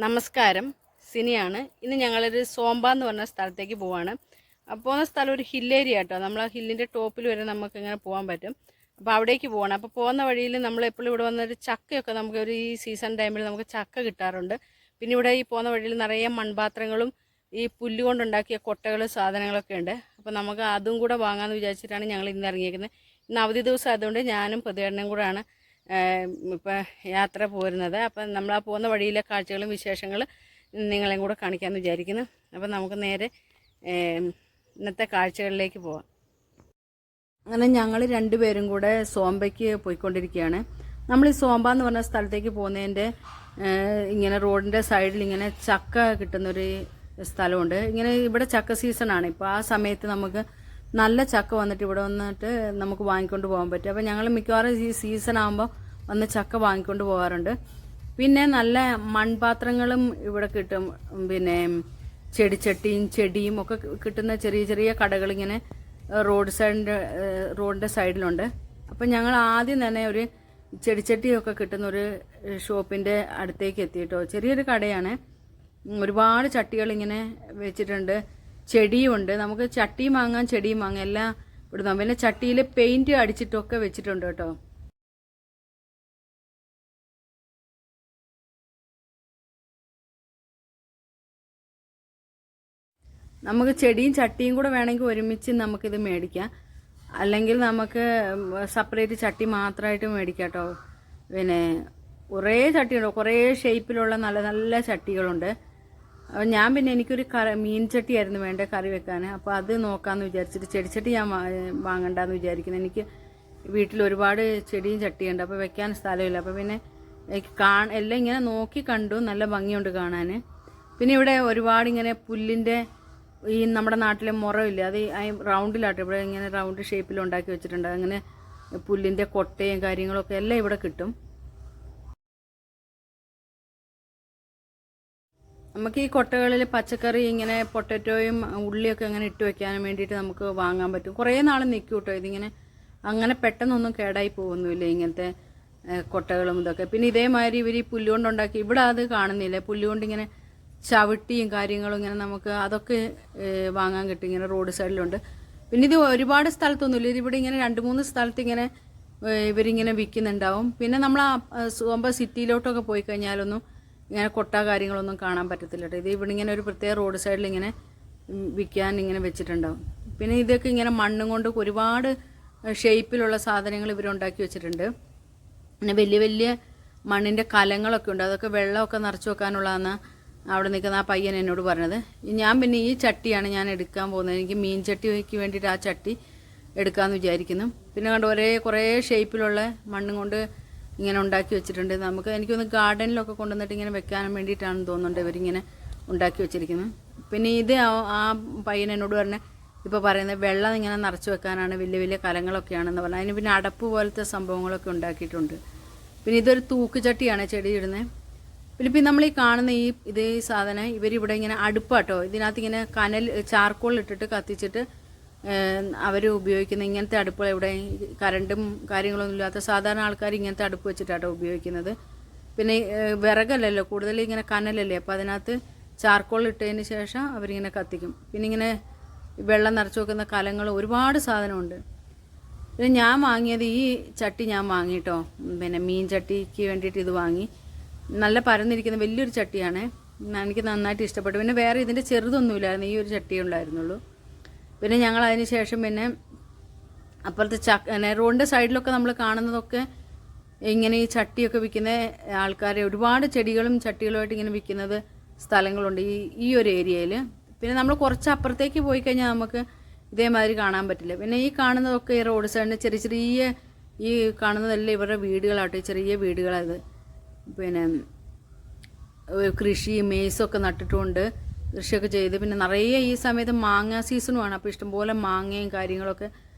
നമസ്കാരം, സിനിയാണ്. ഇന്ന് ഞങ്ങളൊരു സോമ്പ എന്ന് പറഞ്ഞ സ്ഥലത്തേക്ക് പോവാണ്. പോകുന്ന സ്ഥലം ഒരു ഹിൽ ഏരിയ കേട്ടോ. നമ്മൾ ആ ഹില്ലിൻ്റെ ടോപ്പിൽ വരെ നമുക്ക് ഇങ്ങനെ പോകാൻ പറ്റും. അപ്പോൾ അവിടേക്ക് പോകണം. അപ്പോൾ പോകുന്ന വഴിയിൽ നമ്മൾ എപ്പോഴും ഇവിടെ വന്നൊരു ചക്കയൊക്കെ നമുക്ക് ഒരു ഈ സീസൺ ടൈമിൽ നമുക്ക് ചക്ക കിട്ടാറുണ്ട്. പിന്നെ ഇവിടെ ഈ പോകുന്ന വഴിയിൽ നിറയെ മൺപാത്രങ്ങളും ഈ പുല്ല് കൊണ്ടുണ്ടാക്കിയ കൊട്ടകൾ സാധനങ്ങളൊക്കെ ഉണ്ട്. അപ്പോൾ നമുക്ക് അതും കൂടെ വാങ്ങാമെന്ന് വിചാരിച്ചിട്ടാണ് ഞങ്ങൾ ഇന്ന് ഇറങ്ങിയിരിക്കുന്നത്. ഇന്ന് അവധി ദിവസം ആയതുകൊണ്ട് ഞാനും പ്രതികരണം കൂടെയാണ് ഇപ്പം യാത്ര പോരുന്നത്. അപ്പം നമ്മൾ ആ പോകുന്ന വഴിയിലെ കാഴ്ചകളും വിശേഷങ്ങളും നിങ്ങളെയും കൂടെ കാണിക്കാമെന്ന് വിചാരിക്കുന്നു. അപ്പം നമുക്ക് നേരെ ഇന്നത്തെ കാഴ്ചകളിലേക്ക് പോവാം. അങ്ങനെ ഞങ്ങൾ രണ്ടുപേരും കൂടെ സോമ്പയ്ക്ക് പോയിക്കൊണ്ടിരിക്കുകയാണ്. നമ്മൾ ഈ സോമ്പ എന്ന് പറഞ്ഞ സ്ഥലത്തേക്ക് പോകുന്നതിൻ്റെ ഇങ്ങനെ റോഡിൻ്റെ സൈഡിൽ ഇങ്ങനെ ചക്ക കിട്ടുന്നൊരു സ്ഥലമുണ്ട്. ഇങ്ങനെ ഇവിടെ ചക്ക സീസണാണ്. ഇപ്പോൾ ആ സമയത്ത് നമുക്ക് നല്ല ചക്ക വന്നിട്ട് ഇവിടെ വന്നിട്ട് നമുക്ക് വാങ്ങിക്കൊണ്ട് പോകാൻ പറ്റും. അപ്പോൾ ഞങ്ങൾ മിക്കവാറും ഈ സീസൺ ആകുമ്പോൾ വന്ന് ചക്ക വാങ്ങിക്കൊണ്ട് പോകാറുണ്ട്. പിന്നെ നല്ല മൺപാത്രങ്ങളും ഇവിടെ കിട്ടും. പിന്നെ ചെടിയും ഒക്കെ കിട്ടുന്ന ചെറിയ ചെറിയ കടകൾ ഇങ്ങനെ റോഡിൻ്റെ സൈഡിലുണ്ട്. അപ്പം ഞങ്ങൾ ആദ്യം തന്നെ ഒരു ചെടിച്ചട്ടിയൊക്കെ കിട്ടുന്ന ഒരു ഷോപ്പിൻ്റെ അടുത്തേക്ക് എത്തിയിട്ടോ. ചെറിയൊരു കടയാണ്. ഒരുപാട് ചട്ടികൾ ഇങ്ങനെ വെച്ചിട്ടുണ്ട്. ചെടിയുമുണ്ട്. നമുക്ക് ചട്ടിയും വാങ്ങാം, ചെടിയും വാങ്ങാം, എല്ലാം ഇവിടുന്ന്. പിന്നെ ചട്ടിയിൽ പെയിൻറ്റ് അടിച്ചിട്ടൊക്കെ വെച്ചിട്ടുണ്ട് കേട്ടോ. നമുക്ക് ചെടിയും ചട്ടിയും കൂടെ വേണമെങ്കിൽ ഒരുമിച്ച് നമുക്കിത് മേടിക്കാം. അല്ലെങ്കിൽ നമുക്ക് സെപ്പറേറ്റ് ചട്ടി മാത്രമായിട്ട് മേടിക്കാം കേട്ടോ. പിന്നെ കുറേ ചട്ടിയുണ്ട്, കുറേ ഷേപ്പിലുള്ള നല്ല നല്ല ചട്ടികളുണ്ട്. അപ്പം ഞാൻ പിന്നെ എനിക്കൊരു മീൻ ചട്ടിയായിരുന്നു വേണ്ടത് കറി വെക്കാൻ. അപ്പോൾ അത് നോക്കാമെന്ന് വിചാരിച്ചിട്ട് ചെടിച്ചട്ടി ഞാൻ വാങ്ങണ്ടെന്ന് വിചാരിക്കുന്നു. എനിക്ക് വീട്ടിൽ ഒരുപാട് ചെടിയും ചട്ടിയുണ്ട്. അപ്പോൾ വെക്കാൻ സ്ഥലമില്ല. അപ്പോൾ പിന്നെ എല്ലാം ഇങ്ങനെ നോക്കി കണ്ടു. നല്ല ഭംഗിയുണ്ട് കാണാൻ. പിന്നെ ഇവിടെ ഒരുപാട് ഇങ്ങനെ പുല്ലിൻ്റെ ഈ നമ്മുടെ നാട്ടിലെ മുറമില്ല, അത് റൗണ്ടിലാട്ടോ. ഇവിടെ ഇങ്ങനെ റൗണ്ട് ഷേപ്പിൽ ഉണ്ടാക്കി വെച്ചിട്ടുണ്ട്. അങ്ങനെ പുല്ലിൻ്റെ കൊട്ടയും കാര്യങ്ങളൊക്കെ എല്ലാം ഇവിടെ കിട്ടും. നമുക്ക് ഈ കൊട്ടകളിൽ പച്ചക്കറി ഇങ്ങനെ പൊട്ടറ്റോയും ഉള്ളിയൊക്കെ അങ്ങനെ ഇട്ട് വെക്കാനും വേണ്ടിയിട്ട് നമുക്ക് വാങ്ങാൻ പറ്റും. കുറേ നാൾ നിൽക്കും കേട്ടോ. ഇതിങ്ങനെ അങ്ങനെ പെട്ടെന്നൊന്നും കേടായി പോകുന്നില്ല ഇങ്ങനത്തെ കൊട്ടകളും ഇതൊക്കെ. പിന്നെ ഇതേമാതിരി ഇവർ ഈ പുല്ലുകൊണ്ടുണ്ടാക്കി ഇവിടെ അത് കാണുന്നില്ല. പുല്ലുകൊണ്ടിങ്ങനെ ചവിട്ടിയും കാര്യങ്ങളും ഇങ്ങനെ നമുക്ക് അതൊക്കെ വാങ്ങാൻ കിട്ടും. ഇങ്ങനെ റോഡ് സൈഡിലുണ്ട്. പിന്നെ ഇത് ഒരുപാട് സ്ഥലത്തൊന്നുമില്ല. ഇതിവിടെ ഇങ്ങനെ 2-3 സ്ഥലത്ത് ഇങ്ങനെ ഇവരിങ്ങനെ വിൽക്കുന്നുണ്ടാവും. പിന്നെ നമ്മൾ ആ സോമ്പ സിറ്റിയിലോട്ടൊക്കെ പോയി കഴിഞ്ഞാലൊന്നും ഇങ്ങനെ കൊട്ട കാര്യങ്ങളൊന്നും കാണാൻ പറ്റത്തില്ല കേട്ടോ. ഇത് ഇവിടെ ഇങ്ങനെ ഒരു പ്രത്യേക റോഡ് സൈഡിൽ ഇങ്ങനെ വിൽക്കാൻ ഇങ്ങനെ വെച്ചിട്ടുണ്ടാവും. പിന്നെ ഇതൊക്കെ ഇങ്ങനെ മണ്ണും കൊണ്ട് ഒരുപാട് ഷേപ്പിലുള്ള സാധനങ്ങൾ ഇവരുണ്ടാക്കി വെച്ചിട്ടുണ്ട്. പിന്നെ വലിയ വലിയ മണ്ണിൻ്റെ കലങ്ങളൊക്കെ ഉണ്ട്. അതൊക്കെ വെള്ളമൊക്കെ നിറച്ച് വെക്കാനുള്ളതാണ് അവിടെ നിൽക്കുന്ന ആ പയ്യൻ എന്നോട് പറഞ്ഞത്. ഞാൻ പിന്നെ ഈ ചട്ടിയാണ് ഞാൻ എടുക്കാൻ പോകുന്നത്. എനിക്ക് മീൻ ചട്ടിക്ക് വേണ്ടിയിട്ട് ആ ചട്ടി എടുക്കാമെന്ന് വിചാരിക്കുന്നു. പിന്നെ കണ്ട് കുറേ ഷേപ്പിലുള്ള മണ്ണും കൊണ്ട് ഇങ്ങനെ ഉണ്ടാക്കി വെച്ചിട്ടുണ്ട്. എനിക്കൊന്ന് ഗാർഡനിലൊക്കെ കൊണ്ടുവന്നിട്ട് ഇങ്ങനെ വെക്കാനും വേണ്ടിയിട്ടാണെന്ന് തോന്നുന്നുണ്ട് ഇവരിങ്ങനെ ഉണ്ടാക്കി വെച്ചിരിക്കുന്നത്. പിന്നെ ഇത് ആ പയ്യൻ എന്നോട് പറഞ്ഞ് ഇപ്പോൾ പറയുന്നത് വെള്ളം ഇങ്ങനെ നിറച്ച് വെക്കാനാണ്, വലിയ വലിയ കലങ്ങളൊക്കെയാണെന്ന് പറഞ്ഞാൽ. അതിന് പിന്നെ അടപ്പ് പോലത്തെ സംഭവങ്ങളൊക്കെ ഉണ്ടാക്കിയിട്ടുണ്ട്. പിന്നെ ഇതൊരു തൂക്കുചട്ടിയാണ് ചെടി ഇടുന്നത്. പിന്നെ നമ്മൾ ഈ കാണുന്ന ഈ സാധനം ഇവരിവിടെ ഇങ്ങനെ അടുപ്പാട്ടോ. ഇതിനകത്ത് ഇങ്ങനെ ചാർക്കോൾ ഇട്ടിട്ട് കത്തിച്ചിട്ട് അവർ ഉപയോഗിക്കുന്ന ഇങ്ങനത്തെ അടുപ്പുകൾ. ഇവിടെ കറണ്ടും കാര്യങ്ങളൊന്നും ഇല്ലാത്ത സാധാരണ ആൾക്കാർ ഇങ്ങനത്തെ അടുപ്പ് വെച്ചിട്ടാട്ടോ ഉപയോഗിക്കുന്നത്. പിന്നെ വിറകല്ലല്ലോ, കൂടുതൽ ഇങ്ങനെ കനലല്ലേ. അപ്പോൾ അതിനകത്ത് ചാർക്കോൾ ഇട്ടതിന് ശേഷം അവരിങ്ങനെ കത്തിക്കും. പിന്നെ ഇങ്ങനെ വെള്ളം നിറച്ച് വെക്കുന്ന കലങ്ങൾ ഒരുപാട് സാധനമുണ്ട്. പിന്നെ ഞാൻ വാങ്ങിയത് ഈ ചട്ടി ഞാൻ വാങ്ങിട്ടോ. പിന്നെ മീൻ ചട്ടിക്ക് വേണ്ടിയിട്ട് ഇത് വാങ്ങി. നല്ല പരന്നിരിക്കുന്ന വലിയൊരു ചട്ടിയാണ്. എനിക്ക് നന്നായിട്ട് ഇഷ്ടപ്പെട്ടു. പിന്നെ വേറെ ഇതിൻ്റെ ചെറുതൊന്നുമില്ലായിരുന്നു, ഈ ഒരു ചട്ടിയേ ഉണ്ടായിരുന്നുള്ളൂ. പിന്നെ ഞങ്ങൾ അതിന് ശേഷം പിന്നെ അപ്പുറത്തെ റോഡിൻ്റെ സൈഡിലൊക്കെ നമ്മൾ കാണുന്നതൊക്കെ ഇങ്ങനെ ഈ ചട്ടിയൊക്കെ വിൽക്കുന്ന ആൾക്കാരെ, ഒരുപാട് ചെടികളും ചട്ടികളുമായിട്ട് ഇങ്ങനെ വിൽക്കുന്നത് സ്ഥലങ്ങളുണ്ട് ഈ ഒരു ഏരിയയിൽ. പിന്നെ നമ്മൾ കുറച്ച് അപ്പുറത്തേക്ക് പോയി കഴിഞ്ഞാൽ നമുക്ക് ഇതേമാതിരി കാണാൻ പറ്റില്ല. പിന്നെ ഈ കാണുന്നതൊക്കെ ഈ റോഡ് സൈഡിൻ്റെ ചെറിയ ചെറിയ ഈ കാണുന്നതെല്ലാം ഇവരുടെ വീടുകളാട്ടോ. ചെറിയ വീടുകളത്. പിന്നെ കൃഷി മേയ്സൊക്കെ നട്ടിട്ടുമുണ്ട്, കൃഷിയൊക്കെ ചെയ്ത്. പിന്നെ നിറയെ ഈ സമയത്ത് മാങ്ങ സീസണുമാണ്. അപ്പോൾ ഇഷ്ടംപോലെ മാങ്ങയും കാര്യങ്ങളൊക്കെ,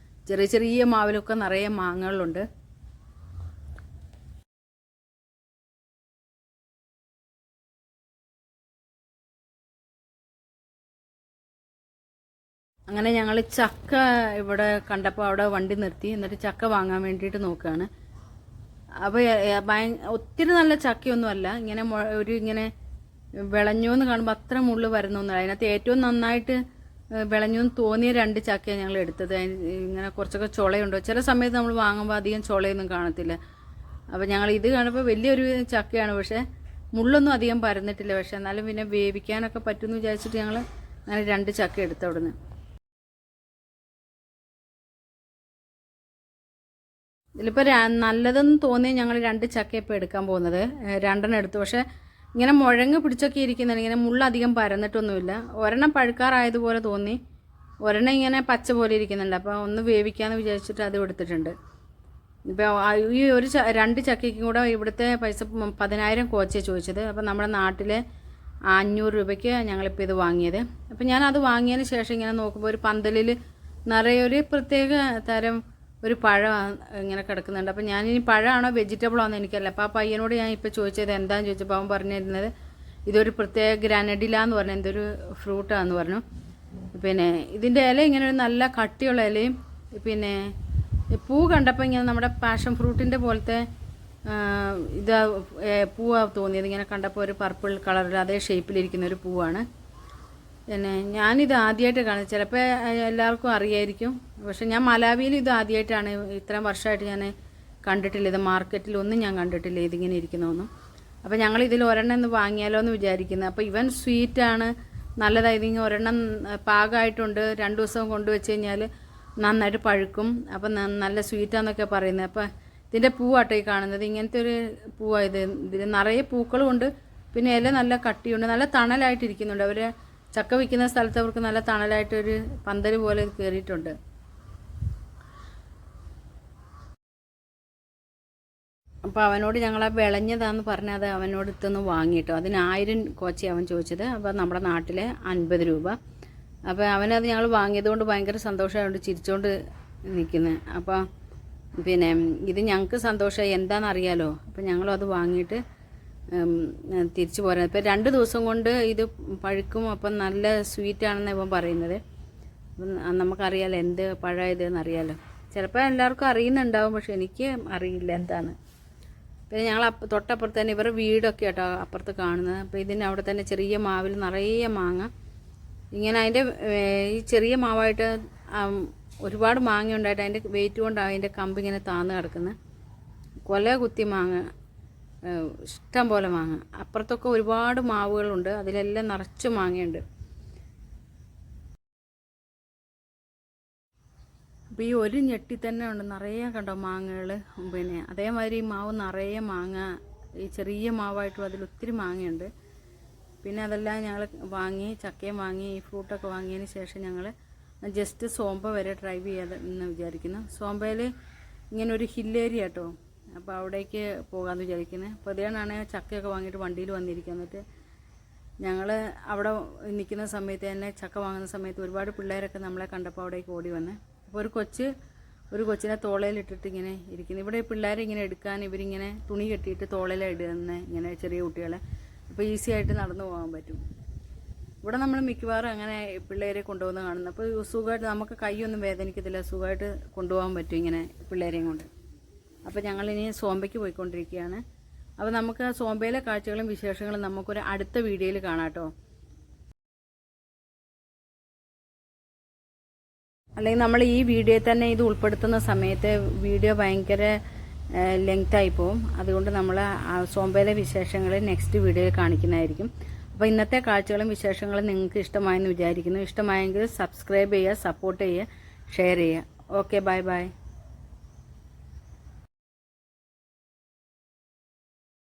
ചെറിയ ചെറിയ മാവിലൊക്കെ നിറയെ മാങ്ങകളുണ്ട്. അങ്ങനെ ഞങ്ങൾ ചക്ക ഇവിടെ കണ്ടപ്പോൾ അവിടെ വണ്ടി നിർത്തി. എന്നിട്ട് ചക്ക വാങ്ങാൻ വേണ്ടിയിട്ട് നോക്കുകയാണ്. അപ്പോൾ ഒത്തിരി നല്ല ചക്കയൊന്നുമല്ല, ഇങ്ങനെ ഇങ്ങനെ വിളഞ്ഞു എന്ന് കാണുമ്പോൾ അത്ര മുള്ള് വരുന്നൊന്നുമില്ല. അതിനകത്ത് ഏറ്റവും നന്നായിട്ട് വിളഞ്ഞു എന്ന് തോന്നിയ 2 ചക്കയാണ് ഞങ്ങൾ എടുത്തത്. ഇങ്ങനെ കുറച്ചൊക്കെ ചുളയുണ്ടോ, ചില സമയത്ത് നമ്മൾ വാങ്ങുമ്പോൾ അധികം ചുളയൊന്നും കാണത്തില്ല. അപ്പോൾ ഞങ്ങൾ ഇത് കാണുമ്പോൾ വലിയൊരു ചക്കയാണ്, പക്ഷേ മുള്ളൊന്നും അധികം പരന്നിട്ടില്ല. പക്ഷേ എന്നാലും പിന്നെ വേവിക്കാനൊക്കെ പറ്റുമെന്ന് വിചാരിച്ചിട്ട് ഞങ്ങൾ അങ്ങനെ 2 ചക്ക എടുത്തു അവിടുന്ന്. ഇതിലിപ്പോൾ നല്ലതെന്ന് തോന്നി ഞങ്ങൾ 2 ചക്ക ഇപ്പോൾ എടുക്കാൻ പോകുന്നത്. 2 എടുത്തു. പക്ഷേ ഇങ്ങനെ മുഴങ്ങ് പിടിച്ചൊക്കെ ഇരിക്കുന്നുണ്ട്, ഇങ്ങനെ മുള്ളധികം പരന്നിട്ടൊന്നുമില്ല. ഒരെണ്ണം പഴുക്കാറായതുപോലെ തോന്നി, ഒരെണ്ണം ഇങ്ങനെ പച്ച പോലെ ഇരിക്കുന്നുണ്ട്. അപ്പോൾ ഒന്ന് വേവിക്കാമെന്ന് വിചാരിച്ചിട്ട് അത് എടുത്തിട്ടുണ്ട്. ഇപ്പോൾ ഈ 2 ചക്കയ്ക്കും കൂടെ ഇവിടുത്തെ പൈസ 10,000 കോച്ചയാണ് ചോദിച്ചത്. അപ്പോൾ നമ്മുടെ നാട്ടിൽ 500 രൂപയ്ക്ക് ഞങ്ങളിപ്പോൾ ഇത് വാങ്ങിയത്. അപ്പോൾ ഞാനത് വാങ്ങിയതിന് ശേഷം ഇങ്ങനെ നോക്കുമ്പോൾ ഒരു പന്തലിൽ നിറയെ ഒരു പ്രത്യേക തരം ഒരു പഴം ഇങ്ങനെ കിടക്കുന്നുണ്ട്. അപ്പോൾ ഞാനിനി പഴമാണോ വെജിറ്റബിളോ എന്ന് എനിക്കല്ല. അപ്പോൾ ആ പയ്യനോട് ഞാൻ ഇപ്പോൾ ചോദിച്ചത് എന്താണെന്ന് ചോദിച്ചപ്പോൾ അവൻ പറഞ്ഞിരുന്നത് ഇതൊരു പ്രത്യേക ഗ്രാനഡില എന്ന് പറഞ്ഞ എന്തൊരു ഫ്രൂട്ടാണെന്ന് പറഞ്ഞു. പിന്നെ ഇതിൻ്റെ ഇല ഇങ്ങനെ ഒരു നല്ല കട്ടിയുള്ള ഇലയും, പിന്നെ പൂ കണ്ടപ്പോൾ ഇങ്ങനെ നമ്മുടെ പാഷൻ ഫ്രൂട്ടിൻ്റെ പോലത്തെ പൂവാണ് തോന്നിയത്. ഇങ്ങനെ കണ്ടപ്പോൾ ഒരു പർപ്പിൾ കളറിൽ അതേ ഷേപ്പിലിരിക്കുന്ന ഒരു പൂവാണ്. പിന്നെ ഞാനിത് ആദ്യമായിട്ട് കാണുന്നത്. ചിലപ്പോൾ എല്ലാവർക്കും അറിയായിരിക്കും, പക്ഷെ ഞാൻ മലാവിയിൽ ഇത് ആദ്യമായിട്ടാണ്. ഇത്രയും വർഷമായിട്ട് ഞാൻ കണ്ടിട്ടില്ല, ഇത് മാർക്കറ്റിലൊന്നും ഞാൻ കണ്ടിട്ടില്ല ഇതിങ്ങനെ ഇരിക്കുന്നതൊന്നും. അപ്പോൾ ഞങ്ങൾ ഇതിൽ ഒരെണ്ണം ഒന്ന് വാങ്ങിയാലോ എന്ന് വിചാരിക്കുന്നത്. അപ്പോൾ ഇവൻ സ്വീറ്റാണ്, നല്ലതായത്. ഇങ്ങനെ ഒരെണ്ണം പാകമായിട്ടുണ്ട്, 2 ദിവസം കൊണ്ടുവച്ച് കഴിഞ്ഞാൽ നന്നായിട്ട് പഴുക്കും. അപ്പം നല്ല സ്വീറ്റാന്നൊക്കെ പറയുന്നത്. അപ്പോൾ ഇതിൻ്റെ പൂവാട്ടോ ഈ കാണുന്നത്. ഇങ്ങനത്തെ ഒരു പൂവാണ് ഇതിൽ നിറയെ പൂക്കളുമുണ്ട്, പിന്നെ ഇല നല്ല കട്ടിയുണ്ട്, നല്ല തണലായിട്ടിരിക്കുന്നുണ്ട്. അവർ ചക്ക വിൽക്കുന്ന സ്ഥലത്ത് അവർക്ക് നല്ല തണലായിട്ടൊരു പന്തൽ പോലെ കയറിയിട്ടുണ്ട്. അപ്പോൾ അവനോട് ഞങ്ങൾ ആ വിളഞ്ഞതാന്ന് പറഞ്ഞാൽ അത് അവനോട് ഇത്തൊന്ന് വാങ്ങിയിട്ടോ. അതിന് 1000 കോച്ചി അവൻ ചോദിച്ചത്. അപ്പോൾ നമ്മുടെ നാട്ടിലെ 50 രൂപ. അപ്പോൾ അവനത് ഞങ്ങൾ വാങ്ങിയതുകൊണ്ട് ഭയങ്കര സന്തോഷമായതുകൊണ്ട് ചിരിച്ചുകൊണ്ട് നിൽക്കുന്നത്. അപ്പോൾ പിന്നെ ഇത് ഞങ്ങൾക്ക് സന്തോഷമായി, എന്താണെന്നറിയാലോ. അപ്പോൾ ഞങ്ങളും അത് വാങ്ങിയിട്ട് തിരിച്ചു പോരാ. ഇപ്പോൾ 2 ദിവസം കൊണ്ട് ഇത് പഴുക്കും. അപ്പം നല്ല സ്വീറ്റാണെന്ന് ഇവൻ പറയുന്നത്. അപ്പം നമുക്കറിയാലോ എന്ത് പഴയതെന്നറിയാലോ. ചിലപ്പോൾ എല്ലാവർക്കും അറിയുന്നുണ്ടാവും, പക്ഷെ എനിക്ക് അറിയില്ല എന്താണ്. പിന്നെ ഞങ്ങൾ തൊട്ടപ്പുറത്ത് തന്നെ ഇവരുടെ വീടൊക്കെ കേട്ടോ അപ്പുറത്ത് കാണുന്നത്. അപ്പോൾ ഇതിൻ്റെ അവിടെ തന്നെ ചെറിയ മാവിൽ നിറയെ മാങ്ങ, ഇങ്ങനെ അതിൻ്റെ ഈ ചെറിയ മാവായിട്ട് ഒരുപാട് മാങ്ങ ഉണ്ടായിട്ട് അതിൻ്റെ വെയിറ്റ് കൊണ്ടാണ് അതിൻ്റെ കമ്പ് ഇങ്ങനെ താന്ന് കിടക്കുന്നത്. കൊല കുത്തി മാങ്ങ, ഇഷ്ടം പോലെ മാങ്ങ. അപ്പുറത്തൊക്കെ ഒരുപാട് മാവുകളുണ്ട്, അതിലെല്ലാം നിറച്ച് മാങ്ങയുണ്ട്. അപ്പോൾ ഈ ഒരു ഞെട്ടി തന്നെ ഉണ്ട്, നിറയെ കണ്ടോ മാങ്ങകൾ. പിന്നെ അതേമാതിരി ഈ മാവ് നിറയെ മാങ്ങ, ഈ ചെറിയ മാവായിട്ടും അതിലൊത്തിരി മാങ്ങയുണ്ട്. പിന്നെ അതെല്ലാം ഞങ്ങൾ വാങ്ങി, ചക്കയും വാങ്ങി, ഈ ഫ്രൂട്ടൊക്കെ വാങ്ങിയതിന് ശേഷം ഞങ്ങൾ ജസ്റ്റ് സോമ്പ വരെ ഡ്രൈവ് ചെയ്യാമെന്ന് വിചാരിക്കുന്നു. സോമ്പയിൽ ഇങ്ങനെ ഒരു ഹില്ലേരിയ കേട്ടോ, അപ്പോൾ അവിടേക്ക് പോകാമെന്ന് വിചാരിക്കുന്നത്. അപ്പോൾ അതിനാണ് ചക്കയൊക്കെ വാങ്ങിയിട്ട് വണ്ടിയിൽ വന്നിരിക്കുക. എന്നിട്ട് ഞങ്ങൾ അവിടെ നിൽക്കുന്ന സമയത്ത് തന്നെ ചക്ക വാങ്ങുന്ന സമയത്ത് ഒരുപാട് പിള്ളേരൊക്കെ നമ്മളെ കണ്ടപ്പോൾ അവിടേക്ക് ഓടി വന്ന്. അപ്പോൾ ഒരു കൊച്ചിനെ തോളയിലിട്ടിട്ട് ഇങ്ങനെ ഇരിക്കുന്നു. ഇവിടെ പിള്ളേരെ ഇങ്ങനെ എടുക്കാൻ ഇവരിങ്ങനെ തുണി കെട്ടിയിട്ട് തോളയിലിടുന്ന ഇങ്ങനെ ചെറിയ കുട്ടികളെ. അപ്പോൾ ഈസി ആയിട്ട് നടന്നു പോകാൻ പറ്റും. ഇവിടെ നമ്മൾ മിക്കവാറും അങ്ങനെ പിള്ളേരെ കൊണ്ടുപോകുന്ന കാണുന്നത്. അപ്പോൾ സുഖമായിട്ട് നമുക്ക് കൈയൊന്നും വേദനിക്കത്തില്ല, സുഖമായിട്ട് കൊണ്ടുപോകാൻ പറ്റും ഇങ്ങനെ പിള്ളേരെയും കൊണ്ട്. അപ്പോൾ ഞങ്ങളിനി സോമ്പയ്ക്ക് പോയിക്കൊണ്ടിരിക്കുകയാണ്. അപ്പോൾ നമുക്ക് സോമ്പയിലെ കാഴ്ചകളും വിശേഷങ്ങളും നമുക്കൊരു അടുത്ത വീഡിയോയിൽ കാണാം കേട്ടോ. അല്ലെങ്കിൽ നമ്മൾ ഈ വീഡിയോയിൽ തന്നെ ഇത് ഉൾപ്പെടുത്തുന്ന സമയത്ത് വീഡിയോ ഭയങ്കര ലെങ്തായി പോവും. അതുകൊണ്ട് നമ്മൾ സോമ്പയിലെ വിശേഷങ്ങൾ നെക്സ്റ്റ് വീഡിയോയിൽ കാണിക്കുന്നതായിരിക്കും. അപ്പോൾ ഇന്നത്തെ കാഴ്ചകളും വിശേഷങ്ങളും നിങ്ങൾക്ക് ഇഷ്ടമായെന്ന് വിചാരിക്കുന്നു. ഇഷ്ടമായെങ്കിൽ സബ്സ്ക്രൈബ് ചെയ്യുക, സപ്പോർട്ട് ചെയ്യുക, ഷെയർ ചെയ്യുക. Okay, bye bye.